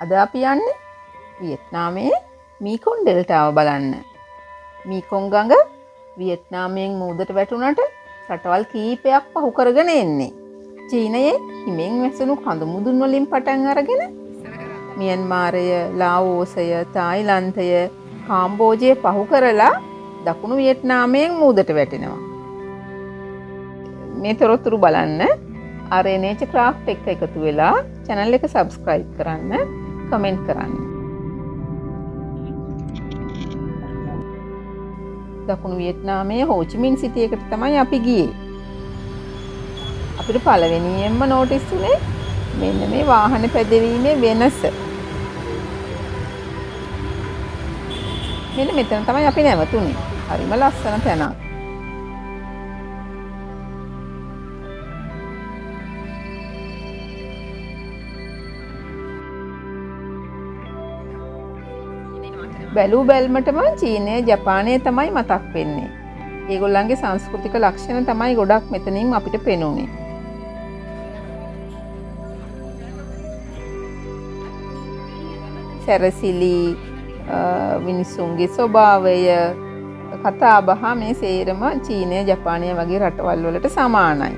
අද අපි යන්නේ වියට්නාමයේ මීකොන් ඩෙල්ටාව බලන්න. මීකොන් ගඟ වියට්නාමයෙන් මූදට වැටුණට රටවල් කීපයක් පහු කරගෙන එන්නේ. චීනයේ හිමෙන් වැසුණු කඳු මුදුන් වලින් පටන් අරගෙන මියන්මාරය, ලාවෝසය, තායිලන්තය, කාම්බෝජය පහු කරලා දකුණු වියට්නාමයෙන් මූදට වැටෙනවා. මේ තොරතුරු බලන්න RNH Craft එක එකතු වෙලා channel එක subscribe කරන්න, comment කරන්න. දකුණු වියට්නාමයේ හෝ චි මින් සිටි එකට තමයි අපි ගියේ. අපිට පළවෙනියෙන්ම notice උනේ මෙන්න මේ වාහන පැදවීමේ වෙනස. මෙන්න මෙතන තමයි අපි නැවතුනේ. හරිම ලස්සන තැනක්. බැලූ බැල්මටම චීනය, ජපානය තමයි මතක් වෙන්නේ. ඒගොල්ලන්ගේ සංස්කෘතික ලක්ෂණ තමයි ගොඩක් මෙතනින් අපිට පෙනුනේ. සැරසිලි, මිනිසුන්ගේ ස්වභාවය, කතා බහ මේ සේරම චීනය, ජපානය වගේ රටවල් වලට සමානයි.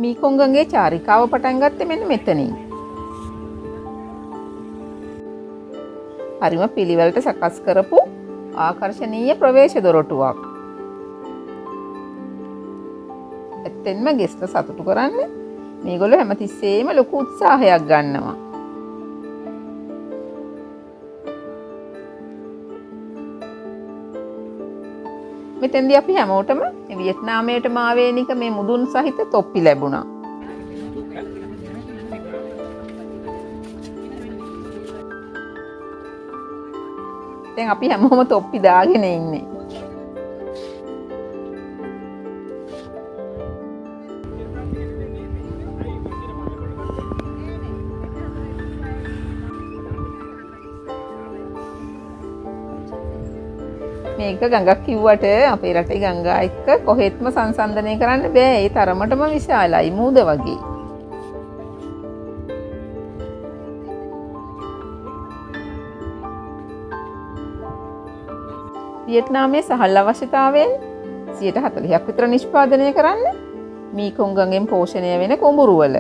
මීකොන් ගඟේ චාරිකාව පටන් ගත්තේ මෙන්න මෙතනින්. හරිම පිළිවෙලට සකස් කරපු ආකර්ශනීය ප්‍රවේශ දොරටුවක්. ඇත්තෙන්ම ගෙස්ට සතුටු කරන්න මේගොල්ලෝ හැමතිස්සෙම ලොකු උත්සාහයක් ගන්නවා. මෙතෙන්දී අපි හැමෝටම වියට්නාමයට මාවේනික මේ මුදුන් සහිත තොප්පි ලැබුණා. දැන් අපි හැමෝම තොප්පි දාගෙන ඉන්නේ. මේක ගඟක් කිව්වට අපේ රටේ ගංගා එක්ක කොහෙත්ම සංසන්දනය කරන්න බෑ. ඒ තරමටම විශාලයි මූද වගේ. වියට්නාමයේ සහල් අවශ්‍යතාවයෙන් 40% විතර නිෂ්පාදනය කරන්නේ මීකොන් ගඟෙන් පෝෂණය වෙන කුඹුරු වල.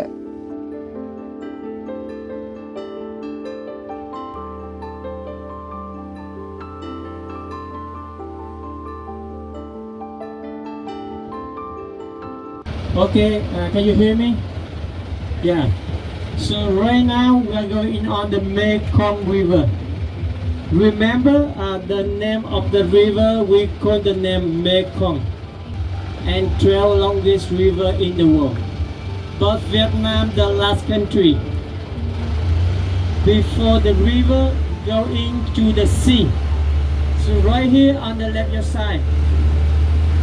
Okay, can you hear me? Yeah. So right now we are going on the Mekong River. Remember the name of the river, we call the name Mekong, and 12 longest river in the world. But Vietnam, the last country, before the river go into the sea. So right here on the left your side,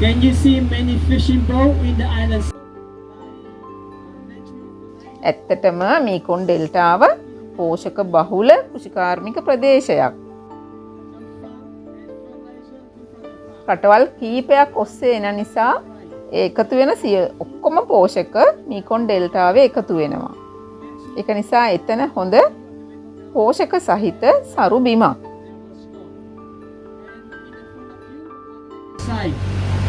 can you see many fishing boats in the islands? ඇත්තටම මීකොන් ඩෙල්ටාව පෝෂක බහුල කෘෂිකාර්මික ප්‍රදේශයක්. රටවල් කීපයක් ඔස්සේ එන නිසා එකතු වෙන ඔක්කොම පෝෂක මීකොන් ඩෙල්ටාවේ එකතු වෙනවා. ඒක නිසා එතන හොඳ පෝෂක සහිත සරු බිමක්.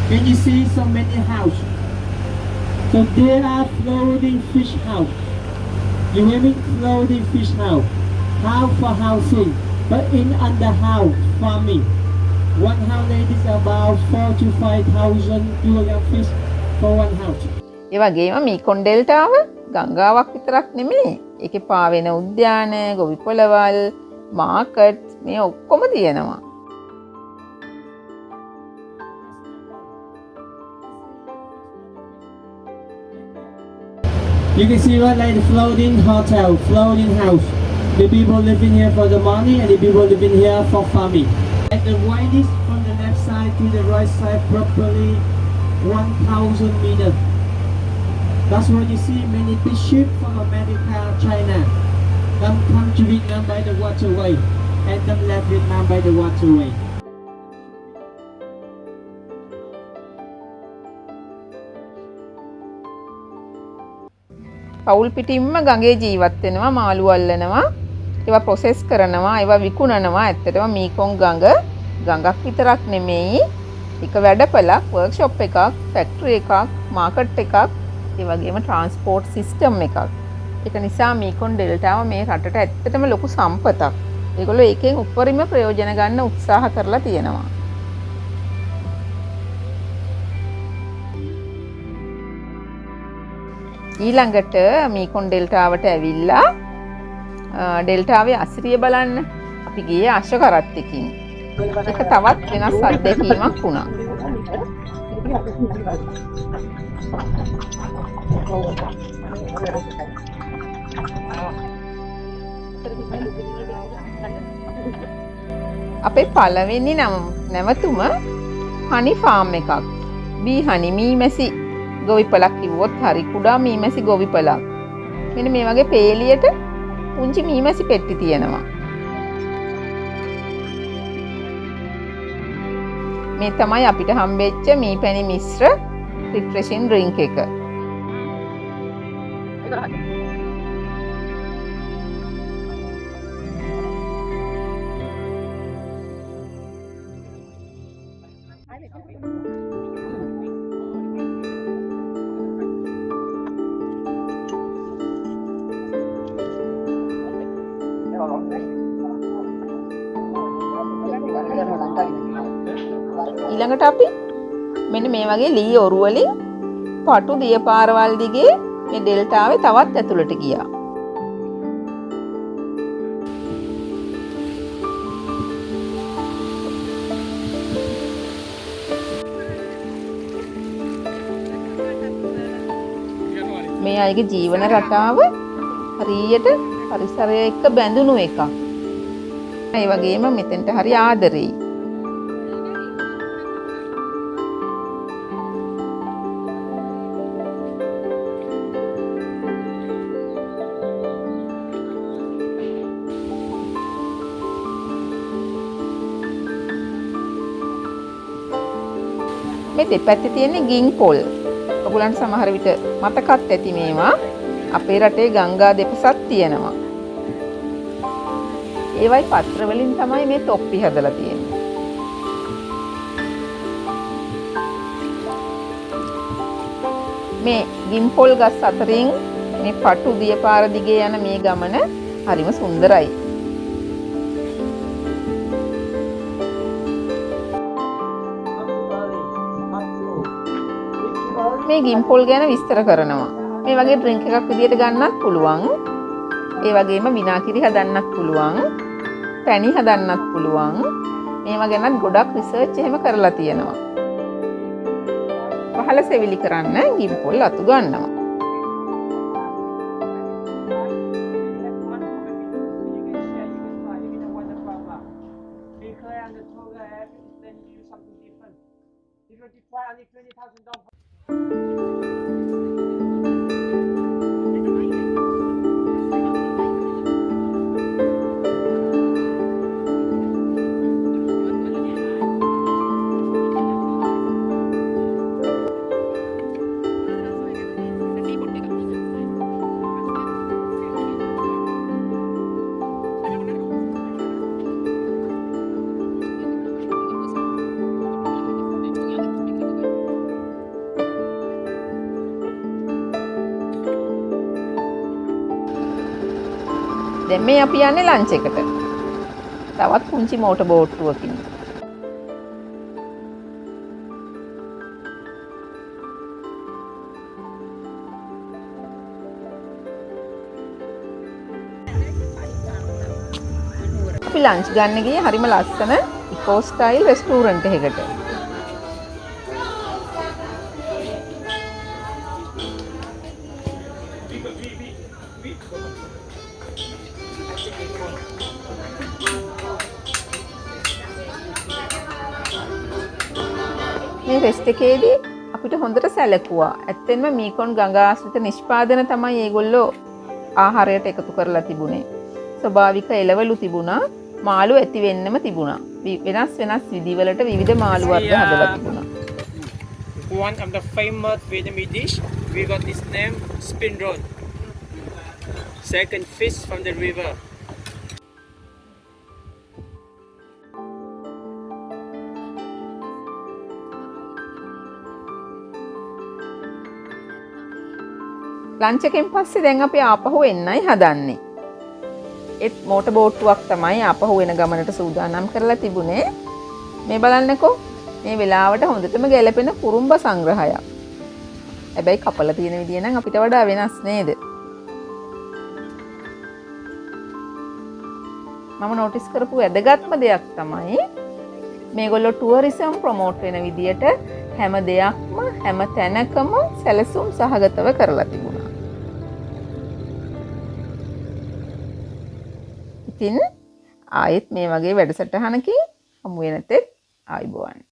Can you see so many houses? So there are floating fish house. You hear me? Floating fish house. House for housing, but in under house farming. One house is about 4,000 to 5,000 kilogram fish for one house. ඒ වගේම මීකොන් ඩෙල්ටාව ගංගාවක් විතරක් නෙමෙයි. ඒකේ පාවෙන උද්‍යාන, ගොවි පොළවල්, market මේ ඔක්කොම තියෙනවා. You can see right like the floating hotel, floating house. The people living here for the money and the people living here for farming. At the widest from the left side to the right side properly 1,000 meters. That's why you see many big ships from America, China. come to Vietnam by the waterway, and come left Vietnam by the waterway. පවුල් පිටින්ම ගඟේ ජීවත් වෙනවා, මාළු අල්ලනවා, ඒවා process කරනවා, ඒවා විකුණනවා. ඇත්තටම මීකොන් ගඟක් විතරක් නෙමෙයි, එක වැඩපළක්, වර්ක්ෂොප් එකක්, ෆැක්ටරි එකක්, මාකට් එකක්, ඒ වගේම ට්‍රාන්ස්පෝර්ට් සිස්ටම් එකක්. ඒක නිසා මීකොන් ඩෙල්ටාව මේ රටට ඇත්තටම ලොකු සම්පතක්. ඒගොල්ලෝ ඒකෙන් උපරිම ප්‍රයෝජන ගන්න උත්සාහ කරලා තියෙනවා. ඊළඟට මීකොන් ඩෙල්ටාවට ඇවිල්ලා ඩෙල්ටාවේ අසිරිය බලන්න අපි ගියේ අශ්ව කරත්තකින්. ඒක තවත් වෙනස් අත්දැකීමක් වුණා. අපේ පළවෙනි නැවතුම හනි ෆාම් එකක්. බී හනි මීමැසි ගොවිපලක් කිව්වොත් හරි, කුඩා මීමැසි ගොවිපලක්. මෙන්න මේ වගේ පේලියට පුංචි මීමැසි පෙට්ටි තියෙනවා. මේ තමයි අපිට හම්බෙච්ච මීපැණි මිශ්‍ර රිෆ්‍රෙෂින් ඩ්‍රින්ක් එක. ඊළඟට අපි මෙන්න මේ වගේ ලී ඔරු වලින් පටු දිය පාරවල් දිගේ මේ ඩෙල්ටාවේ තවත් ඇතුළට ගියා. මේ අයගේ ජීවන රටාව හරියට පරිසරය එක්ක බැඳුණු එකක්. ඒ වගේම මෙතෙන්ට හරි ආදරෙයි. මේ දෙපැත්තේ තියෙන ගින් පොල්. ඔයගොල්ලන්ට සමහර විට මතකත් ඇති මේවා. අපේ රටේ ගංගා දෙපසක් තියෙනවා. ඒවයි පත්‍ර වලින් තමයි මේ තොප්පි හදලා තියෙන්නේ. මේ ගින් පොල් ගස් අතරින් මේ පටු දියපාර දිගේ යන මේ ගමන හරිම සුන්දරයි. මේ ගිම්පොල් ගැන විස්තර කරනවා. මේ වගේ ඩ්‍රින්ක් එකක් විදියට ගන්නත් පුළුවන්. ඒ වගේම විනාකිරි හදන්නත් පුළුවන්. පැණි හදන්නත් පුළුවන්. මේවා ගැනත් ගොඩක් රිසර්ච් එහෙම කරලා තියෙනවා. පහළ සෙවිලි කරන්න ගිම්පොල් අතු ගන්නවා. දැන් මේ අපි යන්නේ ලන්ච් එකට. තවත් පුංචි මෝටර් බෝට්ටුවකින්. අපි ලන්ච් ගන්න ගියේ හරිම ලස්සන ඉකෝ ස්ටයිල් රෙස්ටුරන්ට් එකකට. මේ රෙස්ට් එකේදී අපිට හොඳට සැලකුවා. ඇත්තෙන්ම මීකොන් ගඟ ආශ්‍රිත නිෂ්පාදන තමයි ඒගොල්ලෝ ආහාරයට එකතු කරලා තිබුණේ. ස්වභාවික එළවලු තිබුණා. මාළු ඇති වෙන්නම තිබුණා. වෙනස් වෙනස් විදිවලට විවිධ මාළු වර්ග හදලා තිබුණා. One of the famous Vietnamese dish, we got this name spin roll. Second fish from the river. Lunch එකෙන් පස්සේ දැන් අපි ආපහු එන්නයි හදන්නේ. ඒත් මෝටර් බෝට්ටුවක් තමයි ආපහු එන ගමනට සූදානම් කරලා තිබුණේ. මේ බලන්නකෝ. මේ වෙලාවට හොඳටම ගැලපෙන කුරුම්බ සංග්‍රහයක්. හැබැයි කපලා තියෙන විදිය නම් අපිට වඩා වෙනස් නේද? මම නෝටිස් කරපු වැදගත්ම දෙයක් තමයි මේගොල්ලෝ ටුවරිසම් ප්‍රොමෝට් වෙන විදියට හැම දෙයක්ම හැම තැනකම සැලසුම් සහගතව කරලා තිබුණා. ඉතින් ආයෙත් මේ වගේ වැඩසටහනකින් හමු වෙන තෙක් ආයුබෝවන්.